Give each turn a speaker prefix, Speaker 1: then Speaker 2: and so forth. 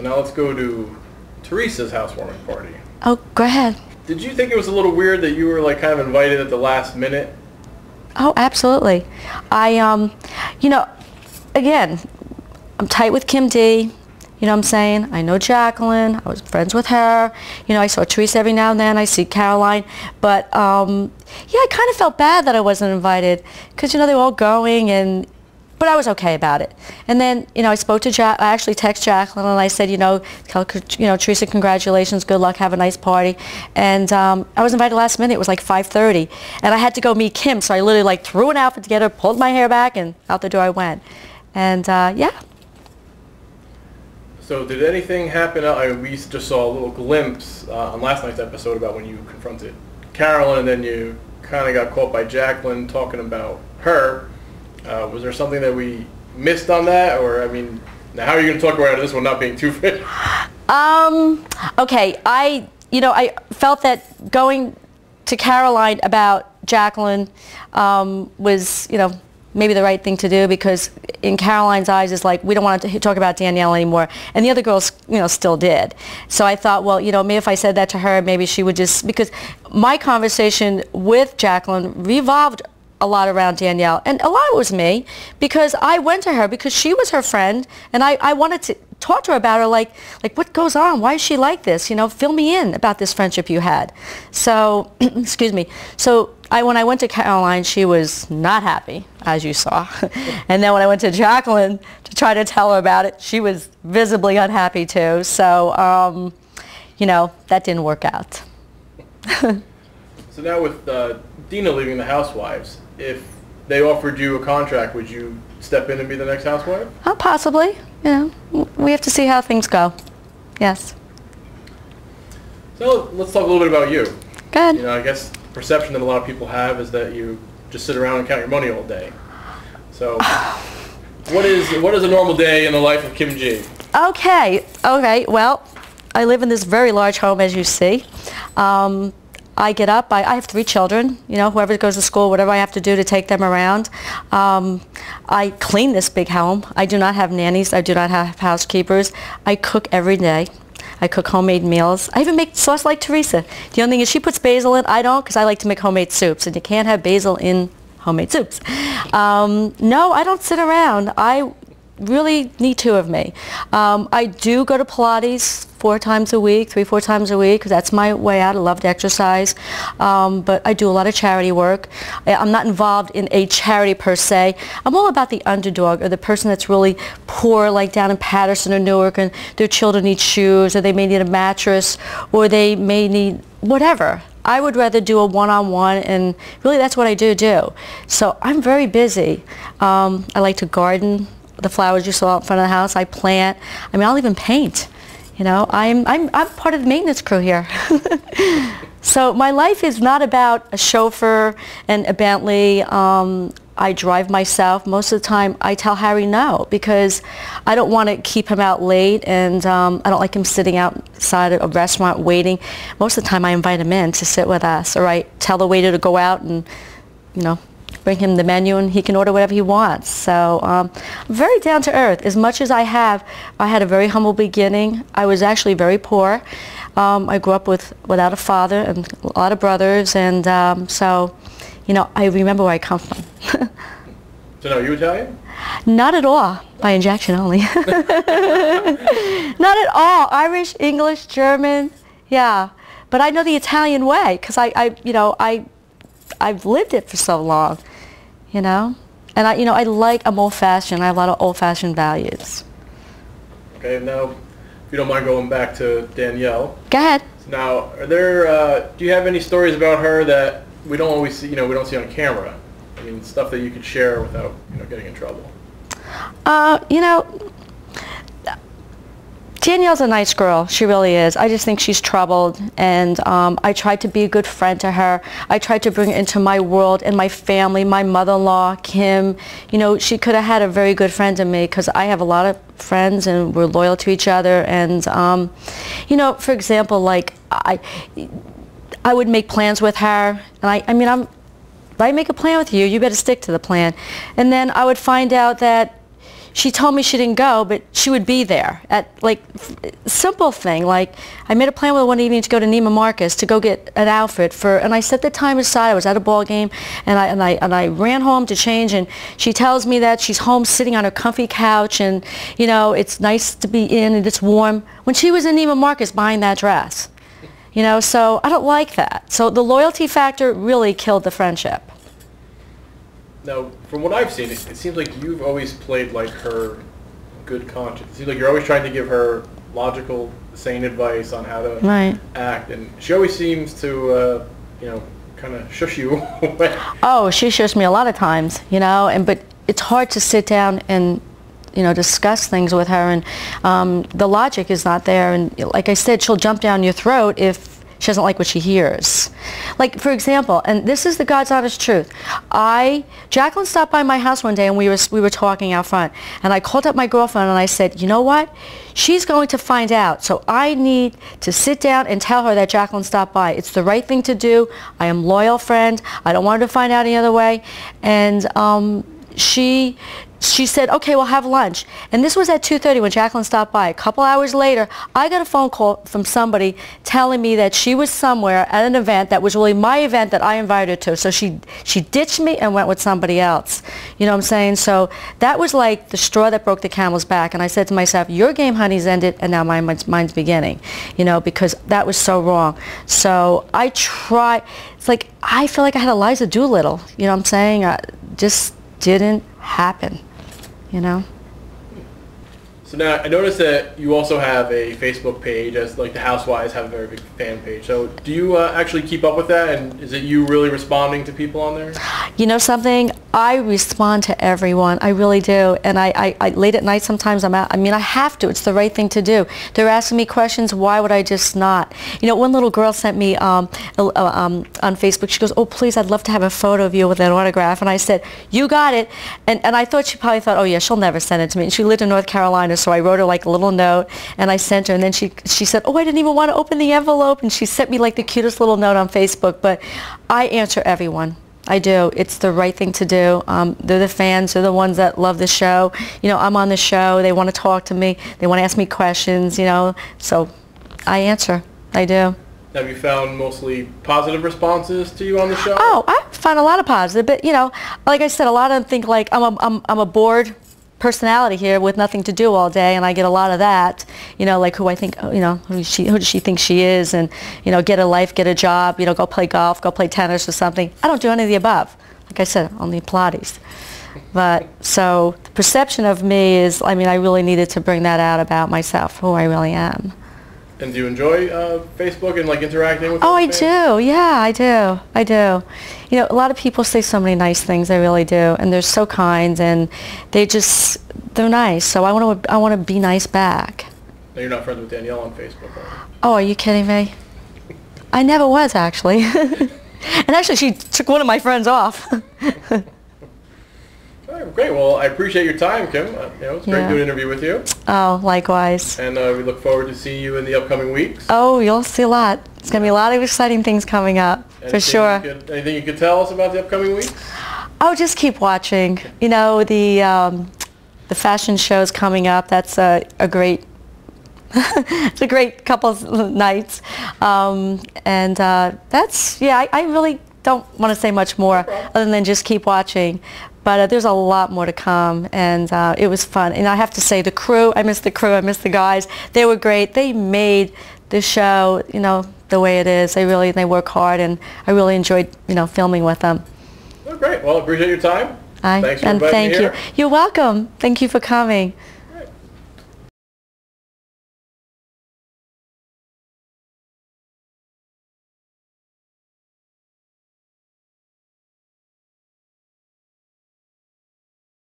Speaker 1: So now let's go to Teresa's housewarming party.
Speaker 2: Oh, go ahead.
Speaker 1: Did you think it was a little weird that you were like kind of invited at the last minute?
Speaker 2: Oh, absolutely. You know, again, I'm tight with Kim D. You know what I'm saying? I know Jacqueline. I was friends with her. You know, I saw Teresa every now and then. I see Caroline. But, yeah, I kind of felt bad that I wasn't invited because, you know, they were all going but I was okay about it. And then, you know, I spoke to I actually texted Jacqueline and I said, you know, Teresa, congratulations, good luck, have a nice party. And I was invited last minute. It was like 5:30. And I had to go meet Kim, so I literally like threw an outfit together, pulled my hair back, and out the door I went. And yeah.
Speaker 1: So did anything happen? We just saw a little glimpse on last night's episode about when you confronted Carolyn and then you kind of got caught by Jacqueline talking about her. Was there something that we missed on that? Or, I mean, now how are you going to talk about this one not being too fit?
Speaker 2: Okay, I felt that going to Caroline about Jacqueline was, you know, maybe the right thing to do because in Caroline's eyes it's like we don't want to talk about Danielle anymore, and the other girls, you know, still did. So I thought, well, you know, maybe if I said that to her, maybe she would just, because my conversation with Jacqueline revolved a lot around Danielle, and a lot of it was me because I went to her because she was her friend, and I wanted to talk to her about her, like what goes on? Why is she like this? You know, fill me in about this friendship you had. So, excuse me. So when I went to Caroline, she was not happy, as you saw. And then when I went to Jacqueline to try to tell her about it, she was visibly unhappy too. So, you know, that didn't work out.
Speaker 1: So now with Dina leaving the Housewives, if they offered you a contract, would you step in and be the next housewife?
Speaker 2: Oh, possibly. You know, we have to see how things go. Yes.
Speaker 1: So let's talk a little bit about you.
Speaker 2: Good.
Speaker 1: You know, I guess the perception that a lot of people have is that you just sit around and count your money all day. So what is a normal day in the life of Kim G? Okay.
Speaker 2: Well, I live in this very large home, as you see. I get up, I have 3 children, you know, whoever goes to school, whatever I have to do to take them around. I clean this big home. I do not have nannies. I do not have housekeepers. I cook every day. I cook homemade meals. I even make sauce like Teresa. The only thing is she puts basil in. I don't, because I like to make homemade soups, and you can't have basil in homemade soups. No, I don't sit around. I really need 2 of me. I do go to Pilates 4 times a week, 3-4 times a week, because that's my way out. I love to exercise. But I do a lot of charity work. I'm not involved in a charity per se. I'm all about the underdog, or the person that's really poor, like down in Patterson or Newark, and their children need shoes, or they may need a mattress, or they may need whatever. I would rather do a one-on-one, and really that's what I do. So I'm very busy. I like to garden. The flowers you saw out in front of the house, I plant. I mean, I'll even paint. You know, I'm part of the maintenance crew here. So my life is not about a chauffeur and a Bentley. I drive myself. Most of the time, I tell Harry no because I don't want to keep him out late, and I don't like him sitting outside a restaurant waiting. Most of the time, I invite him in to sit with us, or I tell the waiter to go out and, you know, bring him the menu and he can order whatever he wants. So I'm very down to earth. As much as I had a very humble beginning. I was actually very poor. I grew up without a father and a lot of brothers, and so, you know, I remember where I come from.
Speaker 1: So now, are you Italian?
Speaker 2: Not at all. By injection only. Not at all. Irish, English, German, yeah. But I know the Italian way because I've lived it for so long, you know, and I'm old-fashioned. I have a lot of old-fashioned values.
Speaker 1: Okay, now, if you don't mind going back to Danielle.
Speaker 2: Go ahead.
Speaker 1: Now, do you have any stories about her that we don't always see, we don't see on camera? I mean, stuff that you could share without, getting in trouble.
Speaker 2: Danielle's a nice girl. She really is. I just think she's troubled, and I tried to be a good friend to her. I tried to bring her into my world and my family, my mother-in-law, Kim. She could have had a very good friend in me because I have a lot of friends and we're loyal to each other. And, for example, like I would make plans with her, and if I make a plan with you, you better stick to the plan. And then I would find out that she told me she didn't go, but she would be there at, like, simple thing. Like, I made a plan with her one evening to go to Neiman Marcus to go get an outfit for, and I set the time aside. I was at a ball game, and I ran home to change, and she tells me that she's home sitting on her comfy couch, and, you know, it's nice to be in and it's warm, when she was in Neiman Marcus buying that dress. You know, so I don't like that. So the loyalty factor really killed the friendship.
Speaker 1: Now, from what I've seen, it seems like you've always played like her good conscience. It seems like you're always trying to give her logical, sane advice on how to act, and she always seems to, you know, kind of shush you away. Oh,
Speaker 2: she shushed me a lot of times, you know, but it's hard to sit down and, you know, discuss things with her, and the logic is not there. And like I said, she'll jump down your throat if she doesn't like what she hears. Like, for example, and this is the God's honest truth. Jacqueline stopped by my house one day, and we were talking out front, and I called up my girlfriend and I said, you know what? She's going to find out, so I need to sit down and tell her that Jacqueline stopped by. It's the right thing to do. I am a loyal friend. I don't want her to find out any other way. And she said, okay, we'll have lunch. And this was at 2:30 when Jacqueline stopped by. A couple hours later, I got a phone call from somebody telling me that she was somewhere at an event that was really my event that I invited her to. So she ditched me and went with somebody else. You know what I'm saying? So that was like the straw that broke the camel's back. And I said to myself, your game, honey's ended, and now mine's beginning. You know, because that was so wrong. So I try. It's like I feel like I had Eliza Doolittle. You know what I'm saying? Just didn't happen. You know?
Speaker 1: So now I noticed that you also have a Facebook page, as like the Housewives have a very big fan page. So do you actually keep up with that, and is it you really responding to people on there?
Speaker 2: You know something? I respond to everyone. I really do. And I late at night sometimes I'm out. I mean, I have to. It's the right thing to do. They're asking me questions. Why would I just not? You know, one little girl sent me on Facebook. She goes, oh, please, I'd love to have a photo of you with an autograph. And I said, you got it. And I thought she probably thought, oh, yeah, she'll never send it to me. And she lived in North Carolina, so I wrote her like a little note, and I sent her. And then she said, oh, I didn't even want to open the envelope. And she sent me like the cutest little note on Facebook. But I answer everyone. I do. It's the right thing to do. They're the fans. They're the ones that love the show. You know, I'm on the show. They want to talk to me. They want to ask me questions, you know. So I answer. I do.
Speaker 1: Have you found mostly positive responses to you on the show?
Speaker 2: Oh, I found a lot of positive. But, you know, like I said, a lot of them think like I'm a bored personality here with nothing to do all day, and I get a lot of that, you know, like who I think, you know, who does she think she is, and, you know, get a life, get a job, you know, go play golf, go play tennis or something. I don't do any of the above. Like I said, only Pilates. But so the perception of me is, I mean, I really needed to bring that out about myself, who I really am.
Speaker 1: And do you enjoy Facebook and like interacting with?
Speaker 2: Oh, I do. Yeah, I do. I do. You know, a lot of people say so many nice things. They really do, and they're so kind, and they're nice. So I want to be nice back.
Speaker 1: Now, you're not friends with Danielle on Facebook, are you?
Speaker 2: Oh, are you kidding me? I never was, actually. And actually, she took one of my friends off.
Speaker 1: All right, great. Well, I appreciate your time, Kim. You know, it's great doing an interview with you.
Speaker 2: Oh, likewise.
Speaker 1: And we look forward to seeing you in the upcoming weeks.
Speaker 2: Oh, you'll see a lot. There's going to be a lot of exciting things coming up, for sure.
Speaker 1: Anything you could tell us about the upcoming weeks?
Speaker 2: Oh, just keep watching. You know, the fashion show's coming up. That's a great it's a great couple of nights. And that's, yeah, I really don't want to say much more other than just keep watching. But there's a lot more to come, and it was fun. And I have to say, the crew, I miss the crew, I miss the guys. They were great. They made the show, you know, the way it is. They work hard, and I really enjoyed, you know, filming with them.
Speaker 1: Oh, great. Well, I appreciate your time.
Speaker 2: Thanks for inviting me here. You're welcome. Thank you for coming.